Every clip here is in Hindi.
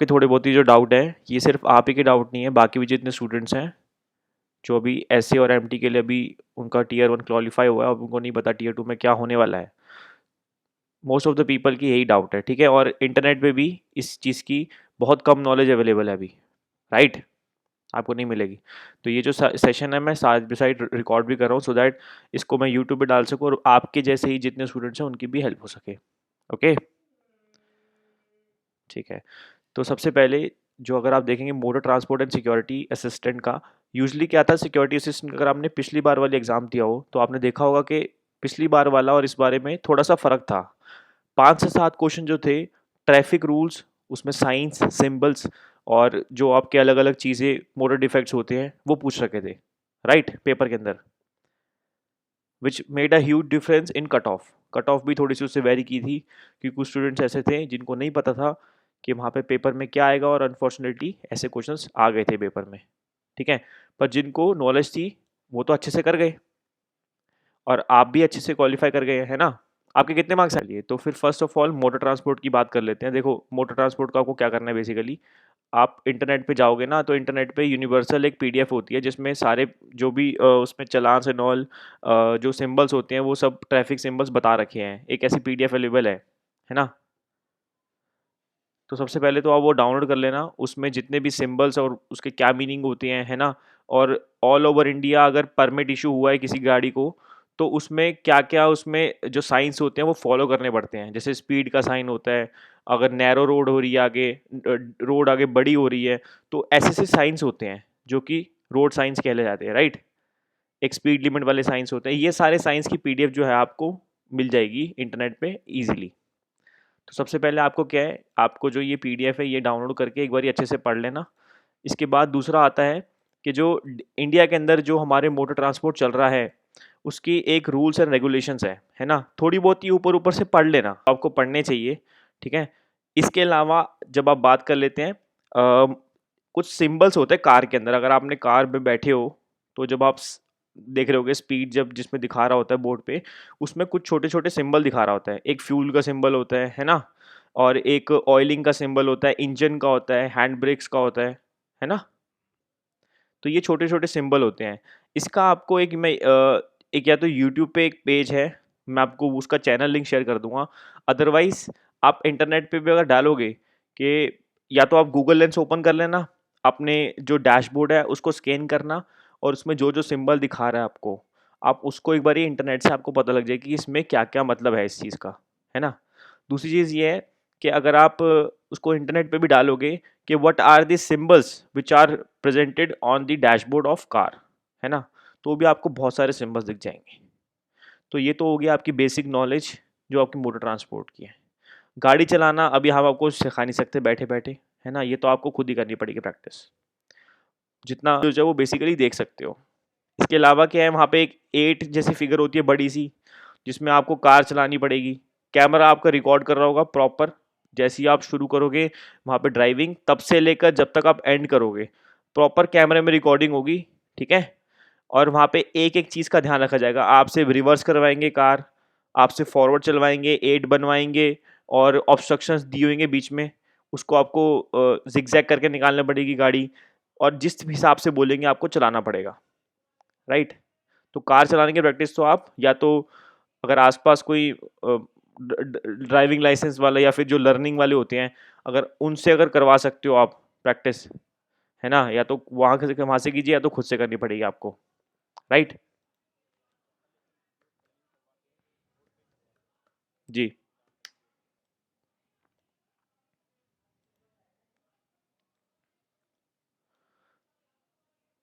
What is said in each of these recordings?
आपके थोड़े बहुत ही जो डाउट है, ये सिर्फ आप ही के डाउट नहीं है, बाकी भी जितने स्टूडेंट्स हैं जो अभी एसए और एमटी के लिए अभी उनका टीयर 1 क्वालिफाई हुआ है, अब उनको नहीं पता टीयर 2 में क्या होने वाला है। मोस्ट ऑफ द पीपल की यही डाउट है, ठीक है। और इंटरनेट पे भी इस चीज़ की बहुत कम नॉलेज अवेलेबल है अभी, राइट? आपको नहीं मिलेगी। तो ये जो सेशन है मैं साइड बाय साइड रिकॉर्ड भी कर रहा हूँ, सो दैट इसको मैं यूट्यूब पे डाल सकूँ और आपके जैसे ही जितने स्टूडेंट्स हैं उनकी भी हेल्प हो सके। ओके, ठीक है। तो सबसे पहले जो अगर आप देखेंगे motor transport and security assistant का यूजुअली क्या था, सिक्योरिटी असिस्टेंट अगर आपने पिछली बार वाली एग्जाम दिया हो तो आपने देखा होगा कि पिछली बार वाला और इस बारे में थोड़ा सा फर्क था। 5 से 7 क्वेश्चन जो थे ट्रैफिक रूल्स, उसमें साइंस सिंबल्स और जो आपके अलग अलग चीज़ें मोटर डिफेक्ट्स होते हैं वो पूछ रखे थे, राइट, पेपर के अंदर, which made a huge difference in cut off भी थोड़ी सी उससे वेरी की थी, क्योंकि कुछ स्टूडेंट्स ऐसे थे जिनको नहीं पता था कि वहाँ पे पेपर में क्या आएगा, और अनफॉर्चुनेटली ऐसे क्वेश्चंस आ गए थे पेपर में, ठीक है। पर जिनको नॉलेज थी वो तो अच्छे से कर गए, और आप भी अच्छे से क्वालिफाई कर गए, है ना। आपके कितने मार्क्स आ लिए? तो फिर first of all motor transport की बात कर लेते हैं। देखो, मोटर ट्रांसपोर्ट का आपको क्या करना है बेसिकली, आप इंटरनेट पे जाओगे ना, तो इंटरनेट पे यूनिवर्सल एक पीडीएफ होती है जिसमें सारे जो भी उसमें चालान एंड ऑल जो सिंबल्स होते हैं वो सब ट्रैफिक सिंबल्स बता रखे हैं, एक ऐसी पीडीएफ अवेलेबल है ना। तो सबसे पहले तो आप वो डाउनलोड कर लेना, उसमें जितने भी सिंबल्स और उसके क्या मीनिंग होते हैं, है ना। और ऑल ओवर इंडिया अगर परमिट इशू हुआ है किसी गाड़ी को, तो उसमें क्या क्या उसमें जो साइंस होते हैं वो फॉलो करने पड़ते हैं। जैसे स्पीड का साइन होता है, अगर नैरो रोड हो रही है आगे, रोड आगे बड़ी हो रही है, तो ऐसे ऐसे साइंस होते हैं जो कि रोड साइंस कहले जाते हैं, राइट। एक स्पीड लिमिट वाले साइंस होते हैं। ये सारे साइंस की पीडीएफ जो है आपको मिल जाएगी इंटरनेट पे इजीली। तो सबसे पहले आपको क्या है, आपको जो ये पीडीएफ है ये डाउनलोड करके एक बार अच्छे से पढ़ लेना। इसके बाद दूसरा आता है कि जो इंडिया के अंदर जो हमारे मोटर ट्रांसपोर्ट चल रहा है उसकी एक रूल्स एंड रेगुलेशंस है ना। थोड़ी बहुत ही ऊपर ऊपर से पढ़ लेना, आपको पढ़ने चाहिए, ठीक है। इसके अलावा जब आप बात कर लेते हैं कुछ सिंबल्स होते हैं कार के अंदर। अगर आपने कार में बैठे हो तो जब आप देख रहे होगे स्पीड जब जिसमें दिखा रहा होता है बोर्ड पे, उसमें कुछ छोटे छोटे सिंबल दिखा रहा होता है। एक फ्यूल का सिंबल होता है ना। और एक ऑयलिंग का सिंबल होता है, इंजन का होता है, हैंड ब्रेक्स का होता है ना। तो ये छोटे छोटे सिंबल होते हैं। इसका आपको एक या तो यूट्यूब पे एक पेज है, मैं आपको उसका चैनल लिंक शेयर कर दूंगा। अदरवाइज आप इंटरनेट पे भी अगर डालोगे कि, या तो आप गूगल लेंस ओपन कर लेना, अपने जो डैशबोर्ड है उसको स्कैन करना, और उसमें जो जो सिंबल दिखा रहा है आपको, आप उसको एक बार इंटरनेट से आपको पता लग जाएगी कि इसमें क्या क्या मतलब है इस चीज़ का, है ना। दूसरी चीज़ ये है कि अगर आप उसको इंटरनेट पे भी डालोगे कि what are the symbols which are presented on the dashboard of car, है ना, तो भी आपको बहुत सारे सिंबल्स दिख जाएंगे। तो ये तो हो गया आपकी बेसिक नॉलेज जो आपकी मोटर ट्रांसपोर्ट की है। गाड़ी चलाना अभी हम आपको सिखा नहीं सकते बैठे बैठे, है ना, ये तो आपको खुद ही करनी पड़ेगी प्रैक्टिस। जितना जो है वो बेसिकली देख सकते हो। इसके अलावा क्या है, वहाँ पे एक 8 जैसी फिगर होती है बड़ी सी, जिसमें आपको कार चलानी पड़ेगी। कैमरा आपका रिकॉर्ड कर रहा होगा प्रॉपर। जैसे ही आप शुरू करोगे वहाँ पे ड्राइविंग, तब से लेकर जब तक आप एंड करोगे प्रॉपर कैमरे में रिकॉर्डिंग होगी, ठीक है। और वहाँ पे एक एक चीज़ का ध्यान रखा जाएगा। आपसे रिवर्स करवाएंगे कार, आपसे फॉरवर्ड चलवाएंगे, एट बनवाएंगे, और ऑब्स्ट्रक्शंस दिए होंगे बीच में, उसको आपको जिगजैग करके निकालना पड़ेगी गाड़ी, और जिस हिसाब से बोलेंगे आपको चलाना पड़ेगा, राइट। तो कार चलाने की प्रैक्टिस तो आप या तो अगर आसपास कोई ड्राइविंग लाइसेंस वाला या फिर जो लर्निंग वाले होते हैं, अगर उनसे अगर करवा सकते हो आप प्रैक्टिस, है ना, या तो वहाँ से कीजिए या तो खुद से करनी पड़ेगी आपको, राइट। जी।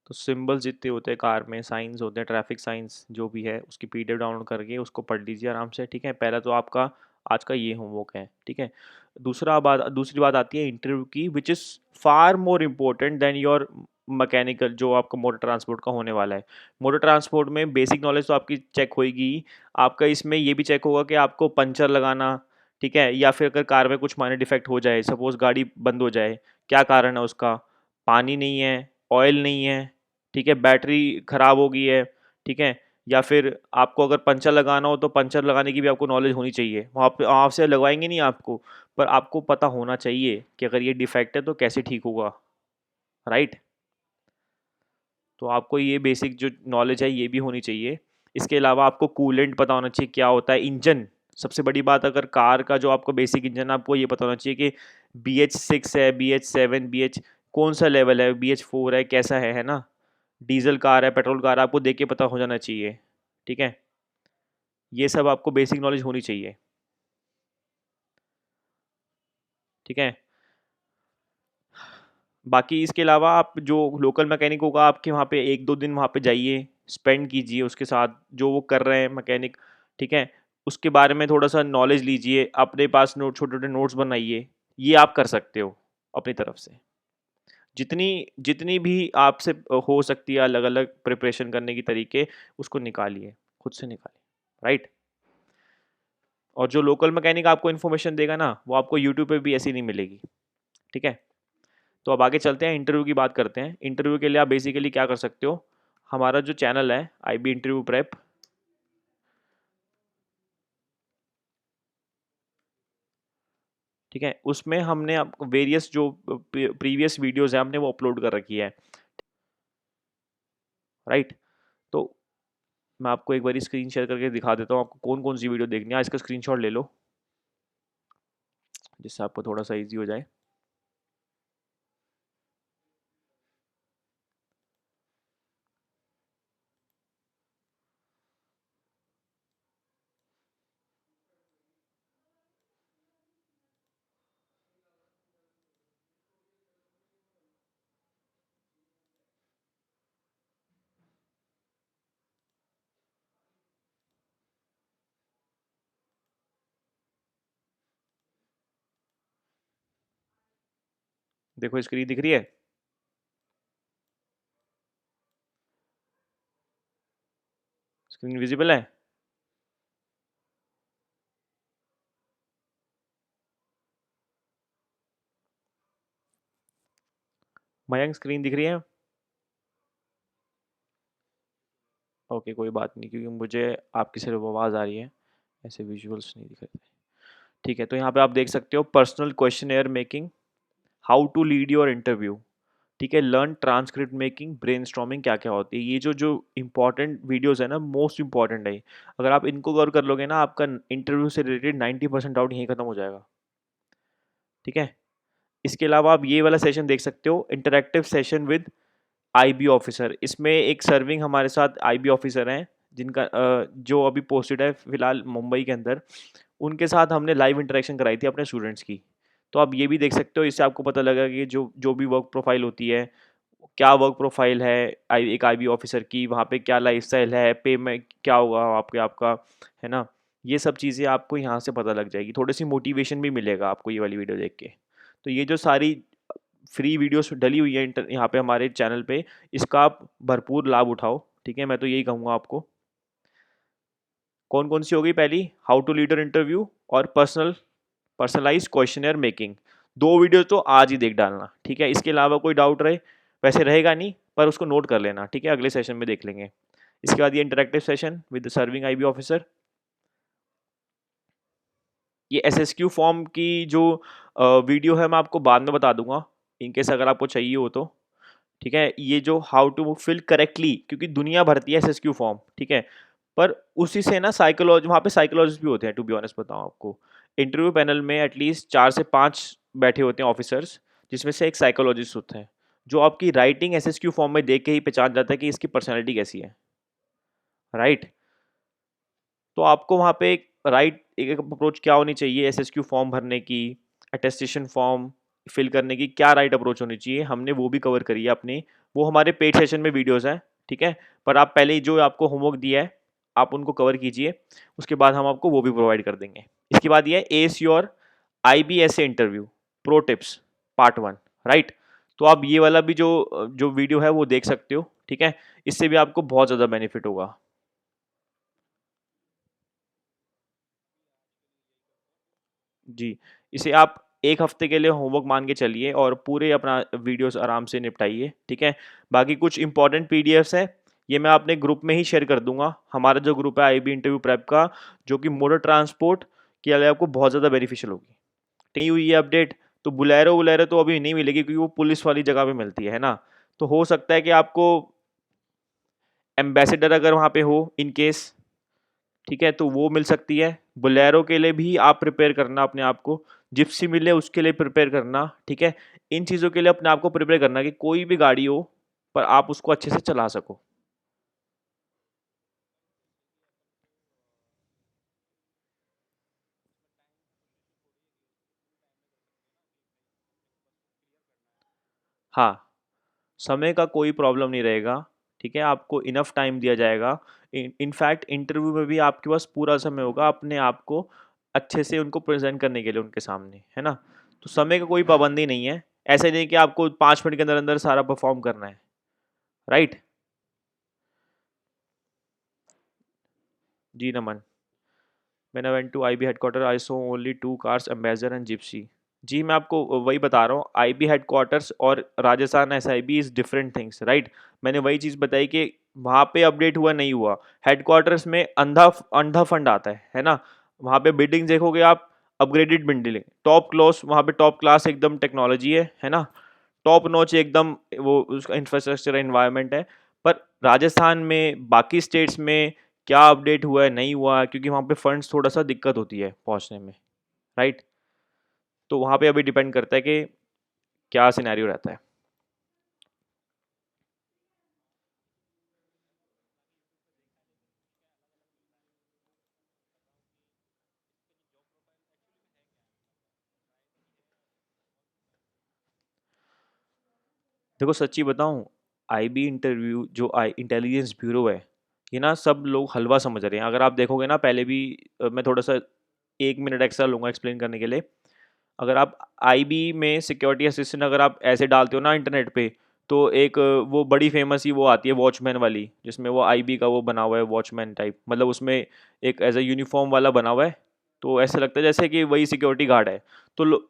तो सिंबल्स जितने होते हैं कार में, साइंस होते हैं, ट्रैफिक साइंस जो भी है उसकी पीडीएफ डाउनलोड करके उसको पढ़ लीजिए आराम से, ठीक है। पहला तो आपका आज का ये होमवर्क है, ठीक है। दूसरी बात आती है इंटरव्यू की, which is far more important then your mechanical जो आपका मोटर ट्रांसपोर्ट का होने वाला है। मोटर ट्रांसपोर्ट में बेसिक नॉलेज तो आपकी चेक होएगी ही, आपका इसमें ये भी चेक होगा कि आपको पंचर लगाना, ठीक है, या फिर अगर कार में कुछ माइनर डिफेक्ट हो जाए, सपोज गाड़ी बंद हो जाए, क्या कारण है उसका, पानी नहीं है, ऑयल नहीं है, ठीक है, बैटरी खराब हो गई है, ठीक है, या फिर आपको अगर पंचर लगाना हो तो पंचर लगाने की भी आपको नॉलेज होनी चाहिए। वहाँ पे आपसे लगवाएंगे नहीं आपको, पर आपको पता होना चाहिए कि अगर ये डिफेक्ट है तो कैसे ठीक होगा, राइट। तो आपको ये बेसिक जो नॉलेज है ये भी होनी चाहिए। इसके अलावा आपको कूलेंट पता होना चाहिए क्या होता है, इंजन। सबसे बड़ी बात, अगर कार का जो आपको बेसिक इंजन, आपको ये पता होना चाहिए कि BH6 है, BH7, BH कौन सा लेवल है, BH4 है, कैसा है ना। डीजल कार है, पेट्रोल कार है, आपको देख के पता हो जाना चाहिए, ठीक है। ये सब आपको बेसिक नॉलेज होनी चाहिए, ठीक है। बाकी इसके अलावा आप जो लोकल मैकेनिक होगा आपके वहाँ पे 1-2 दिन वहाँ पे जाइए, स्पेंड कीजिए उसके साथ, जो वो कर रहे हैं मैकेनिक, ठीक है। उसके बारे में थोड़ा सा नॉलेज लीजिए, अपने पास नोट छोटे छोटे नोट्स बनाइए। ये आप कर सकते हो अपनी तरफ से, जितनी जितनी भी आपसे हो सकती है अलग अलग प्रिपरेशन करने की तरीके, उसको निकालिए, खुद से निकालिए, राइट। और जो लोकल मैकेनिक आपको इन्फॉर्मेशन देगा ना, वो आपको यूट्यूब पे भी ऐसी नहीं मिलेगी, ठीक है। तो अब आगे चलते हैं, इंटरव्यू की बात करते हैं। इंटरव्यू के लिए आप बेसिकली क्या कर सकते हो, हमारा जो चैनल है IB इंटरव्यू प्रेप, ठीक है, उसमें हमने आपको वेरियस जो प्रीवियस वीडियोस हैं हमने वो अपलोड कर रखी है, राइट। तो मैं आपको एक बार स्क्रीन शेयर करके दिखा देता हूँ आपको कौन कौन सी वीडियो देखनी है। इसका स्क्रीनशॉट ले लो जिससे आपको थोड़ा सा ईजी हो जाए। देखो स्क्रीन दिख रही है, स्क्रीन विजिबल है। मयंक स्क्रीन दिख रही है? ओके कोई बात नहीं, क्योंकि मुझे आपकी सिर्फ आवाज़ आ रही है, ऐसे विजुअल्स नहीं दिख रहे। ठीक है, तो यहाँ पे आप देख सकते हो personal question making, how to lead your interview, ठीक है, लर्न ट्रांसक्रिप्ट मेकिंग, ब्रेनस्टॉर्मिंग क्या क्या होती है। ये जो जो इंपॉर्टेंट वीडियोस है ना, मोस्ट इंपॉर्टेंट है। अगर आप इनको कवर कर लोगे ना, आपका इंटरव्यू से रिलेटेड 90% डाउट यहीं खत्म हो जाएगा, ठीक है। इसके अलावा आप ये वाला सेशन देख सकते हो, interactive session with IB officer. इसमें एक सर्विंग हमारे साथ IB ऑफिसर हैं, जिनका जो अभी पोस्टेड है फिलहाल मुंबई के अंदर। उनके साथ हमने लाइव इंटरेक्शन कराई थी अपने स्टूडेंट्स की। तो आप ये भी देख सकते हो, इससे आपको पता लगा कि जो जो भी वर्क प्रोफाइल होती है, क्या वर्क प्रोफाइल है एक IB ऑफिसर की, वहाँ पे क्या लाइफस्टाइल है, पे में क्या होगा आपके आपका, है ना। ये सब चीज़ें आपको यहाँ से पता लग जाएगी, थोड़ी सी मोटिवेशन भी मिलेगा आपको ये वाली वीडियो देख के। तो ये जो सारी फ्री वीडियोस डली हुई है यहाँ पे हमारे चैनल पे, इसका आप भरपूर लाभ उठाओ, ठीक है। मैं तो यही कहूँगा आपको। कौन कौन सी होगी, पहली हाउ टू लीडर इंटरव्यू और पर्सनलाइज क्वेश्चनर मेकिंग। दो वीडियो तो आज ही देख डालना, ठीक है। इसके अलावा कोई डाउट रहे, वैसे रहेगा नहीं पर उसको नोट कर लेना, ठीक है, अगले सेशन में देख लेंगे। इसके बाद ये interactive session with serving IB officer, ये SSQ फॉर्म की जो वीडियो है मैं आपको बाद में बता दूंगा, इनकेस अगर आपको चाहिए हो तो, ठीक है। ये जो हाउ टू फिल करेक्टली, क्योंकि दुनिया भरती है SSQ फॉर्म, ठीक है। पर उसी से ना साइकोलॉजी, वहाँ पे साइकोलॉजिस्ट भी होते हैं, टू बी ऑनेस्ट बताऊँ आपको। इंटरव्यू पैनल में एटलीस्ट 4 से 5 बैठे होते हैं ऑफिसर्स, जिसमें से एक साइकोलॉजिस्ट होता है, जो आपकी राइटिंग SSQ फॉर्म में देख के ही पहचान जाता है कि इसकी पर्सनैलिटी कैसी है, राइट। तो आपको वहाँ पे एक अप्रोच क्या होनी चाहिए SSQ फॉर्म भरने की, अटेस्टेशन फॉर्म फिल करने की, क्या राइट अप्रोच होनी चाहिए, हमने वो भी कवर करी है अपनी। वो हमारे पेड सेशन में वीडियोस हैं, ठीक है। पर आप पहले जो आपको होमवर्क दिया है आप उनको कवर कीजिए, उसके बाद हम आपको वो भी प्रोवाइड कर देंगे। इसके बाद ये S your IBSA interview pro tips part 1, right. तो आप ये वाला भी जो जो वीडियो है वो देख सकते हो, ठीक है। इससे भी आपको बहुत ज़्यादा बेनिफिट होगा। जी, इसे आप 1 हफ्ते के लिए होमवर्क मान के चलिए और पूरे अपना वीडियोस आराम से निपटाइए, ठीक है। बाकी कुछ इंपॉर्टेंट PDFs हैं, ये मैं अपने ग्रुप में ही शेयर कर दूंगा, हमारा जो ग्रुप है आईबी इंटरव्यू प्रेप का, जो कि मोटर ट्रांसपोर्ट के लिए आपको बहुत ज़्यादा बेनिफिशियल होगी। नहीं हुई ये अपडेट तो बुलेरो बुलेरो तो अभी नहीं मिलेगी, क्योंकि वो पुलिस वाली जगह पे मिलती है ना। तो हो सकता है कि आपको एम्बेसडर अगर वहाँ पे हो इन केस, ठीक है, तो वो मिल सकती है। बोलेरो के लिए भी आप प्रिपेयर करना अपने आप को, जिप्सी मिले उसके लिए प्रिपेयर करना, ठीक है। इन चीज़ों के लिए अपने आप को प्रिपेयर करना कि कोई भी गाड़ी हो पर आप उसको अच्छे से चला सको। हाँ, समय का कोई प्रॉब्लम नहीं रहेगा, ठीक है, आपको इनफ टाइम दिया जाएगा। इनफैक्ट इंटरव्यू में भी आपके पास पूरा समय होगा अपने आप को अच्छे से उनको प्रेजेंट करने के लिए उनके सामने, है ना। तो समय का कोई पाबंदी नहीं है, ऐसे नहीं कि आपको 5 मिनट के अंदर अंदर सारा परफॉर्म करना है, राइट। जी Naman. When I went to IB headquarters, I saw only two cars, Ambassador and Gypsy. जी मैं आपको वही बता रहा हूँ, आईबी हेडक्वार्टर्स और Rajasthan SIB is different things, right. मैंने वही चीज़ बताई कि वहाँ पे अपडेट हुआ नहीं हुआ, हेडक्वार्टर्स में अंधा अंधा फंड आता है ना। वहाँ पे बिल्डिंग देखोगे आप, अपग्रेडेड बिल्डिंग, टॉप क्लास, वहाँ पे टॉप क्लास एकदम टेक्नोलॉजी है ना, टॉप नॉच एकदम, वो उसका इंफ्रास्ट्रक्चर एनवायरनमेंट है। पर राजस्थान में बाकी स्टेट्स में क्या अपडेट हुआ है नहीं हुआ है, क्योंकि वहाँ पे फंड्स थोड़ा सा दिक्कत होती है पहुँचने में, राइट। तो वहाँ पे अभी डिपेंड करता है कि क्या सिनेरियो रहता है। देखो सच्ची बताऊँ, आईबी इंटरव्यू जो आई इंटेलिजेंस ब्यूरो है, ये ना सब लोग हलवा समझ रहे हैं। अगर आप देखोगे ना पहले भी, मैं थोड़ा सा 1 मिनट एक्स्ट्रा लूँगा एक्सप्लेन करने के लिए। अगर आप आईबी में सिक्योरिटी असिस्टेंट अगर आप ऐसे डालते हो ना इंटरनेट पे, तो एक वो बड़ी फेमस ही वो आती है वॉचमैन वाली, जिसमें वो आईबी का वो बना हुआ है वॉचमैन टाइप, मतलब उसमें एक एज अ यूनिफॉर्म वाला बना हुआ है। तो ऐसा लगता है जैसे कि वही सिक्योरिटी गार्ड है। तो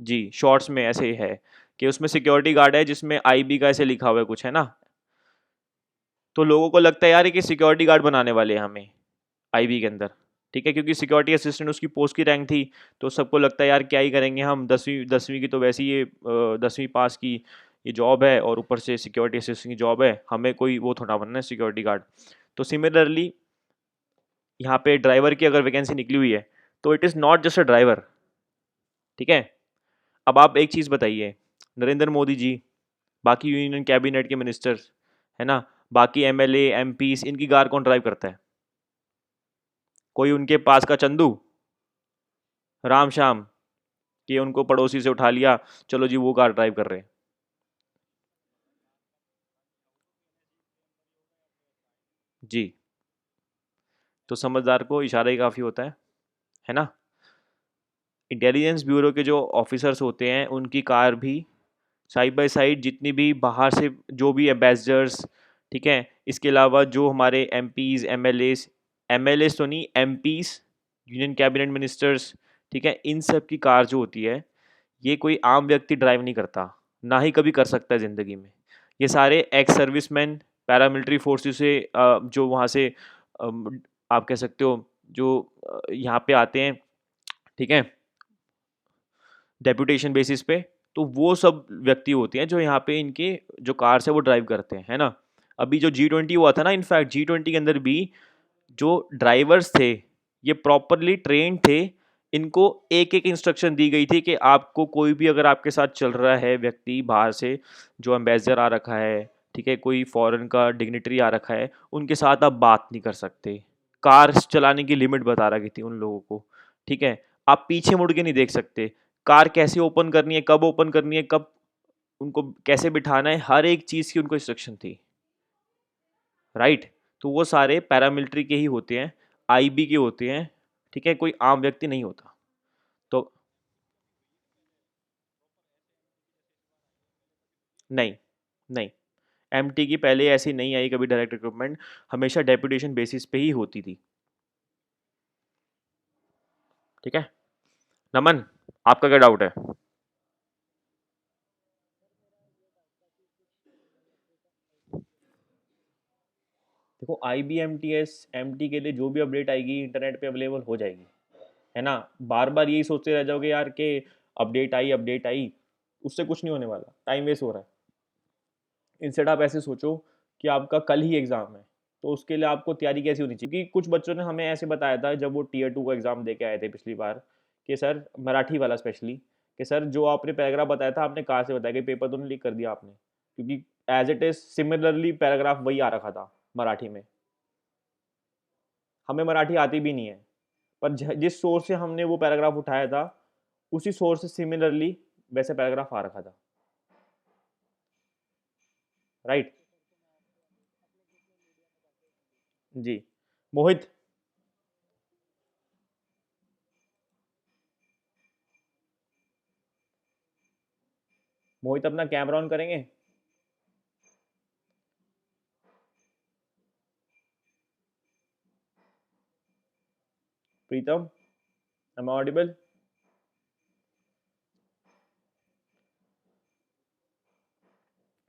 जी शॉर्ट्स में ऐसे ही है कि उसमें सिक्योरिटी गार्ड है जिसमें आईबी का ऐसे लिखा हुआ है कुछ, है ना। तो लोगों को लगता है यार ये कि सिक्योरिटी गार्ड बनाने वाले हैं हमें आईबी के अंदर, ठीक है, क्योंकि सिक्योरिटी असिस्टेंट उसकी पोस्ट की रैंक थी। तो सबको लगता है यार क्या ही करेंगे हम, 10वीं की तो वैसे ही ये 10वीं पास की ये जॉब है, और ऊपर से सिक्योरिटी असिस्टेंट की जॉब है, हमें कोई वो थोड़ा बनना है सिक्योरिटी गार्ड। तो सिमिलरली यहाँ पे ड्राइवर की अगर वैकेंसी निकली हुई है, तो it is not just a driver, ठीक है। अब आप एक चीज़ बताइए, नरेंद्र मोदी जी, बाकी यूनियन कैबिनेट के मिनिस्टर्स, है ना, बाकी एमएलए एमपीस, इनकी कार कौन ड्राइव करता है? कोई उनके पास का चंदू, राम श्याम, कि उनको पड़ोसी से उठा लिया, चलो जी वो कार ड्राइव कर रहे हैं। जी, तो समझदार को इशारा ही काफ़ी होता है ना। इंटेलिजेंस ब्यूरो के जो ऑफिसर्स होते हैं उनकी कार भी साइड बाय साइड, जितनी भी बाहर से जो भी एम्बेसडर्स, ठीक है, इसके अलावा जो हमारे एमपीज एमएलएस, एमएलएस तो नहीं एमपीज, यूनियन कैबिनेट मिनिस्टर्स, ठीक है, इन सब की कार जो होती है, ये कोई आम व्यक्ति ड्राइव नहीं करता, ना ही कभी कर सकता है ज़िंदगी में। ये सारे एक्स सर्विसमैन, पैरामिलिट्री फोर्सेस से जो वहाँ से अम, आप कह सकते हो जो यहाँ पे आते हैं, ठीक है, डेपुटेशन बेसिस पे। तो वो सब व्यक्ति होते हैं जो यहाँ पे इनके जो कार्स है वो ड्राइव करते हैं, है ना। अभी जो G20 हुआ था ना, इनफैक्ट G20 के अंदर भी जो ड्राइवर्स थे ये प्रॉपरली ट्रेन थे। इनको एक एक इंस्ट्रक्शन दी गई थी कि आपको कोई भी अगर आपके साथ चल रहा है व्यक्ति बाहर से, जो एम्बेसडर आ रखा है, ठीक है, कोई फॉरेन का डिग्निटरी आ रखा है, उनके साथ आप बात नहीं कर सकते। कार चलाने की लिमिट बता रखी थी उन लोगों को, ठीक है। आप पीछे मुड़ के नहीं देख सकते, कार कैसे ओपन करनी है, कब ओपन करनी है, कब उनको कैसे बिठाना है, हर एक चीज़ की उनको इंस्ट्रक्शन थी, राइट। तो वो सारे पैरामिलिट्री के ही होते हैं, आईबी के होते हैं, ठीक है, कोई आम व्यक्ति नहीं होता। तो नहीं, नहीं, एमटी की पहले ऐसी नहीं आई कभी डायरेक्ट रिक्रूटमेंट, हमेशा डेपुटेशन बेसिस पे ही होती थी, ठीक है। नमन, आपका क्या डाउट है? देखो IBMTS MT के लिए जो भी अपडेट आएगी इंटरनेट पे अवेलेबल हो जाएगी, है ना। बार बार यही सोचते रह जाओगे यार कि अपडेट आई, उससे कुछ नहीं होने वाला, टाइम वेस्ट हो रहा है। इंस्टेड आप ऐसे सोचो कि आपका कल ही एग्ज़ाम है, तो उसके लिए आपको तैयारी कैसी होनी चाहिए, क्योंकि कुछ बच्चों ने हमें ऐसे बताया था जब वो टीयर 2 का एग्ज़ाम दे के आए थे पिछली बार, कि सर मराठी वाला स्पेशली, कि सर जो आपने पैराग्राफ बताया था आपने कहाँ से बताया, कि पेपर तो नहीं लीक कर दिया आपने, क्योंकि as it is similarly paragraph वही आ रखा था मराठी में। हमें मराठी आती भी नहीं है, पर जिस सोर्स से हमने वो पैराग्राफ उठाया था उसी सोर्स से सिमिलरली वैसे पैराग्राफ आ रखा था, राइट। जी। मोहित, मोहित अपना कैमरा ऑन करेंगे। प्रीतम, एम ऑडिबल?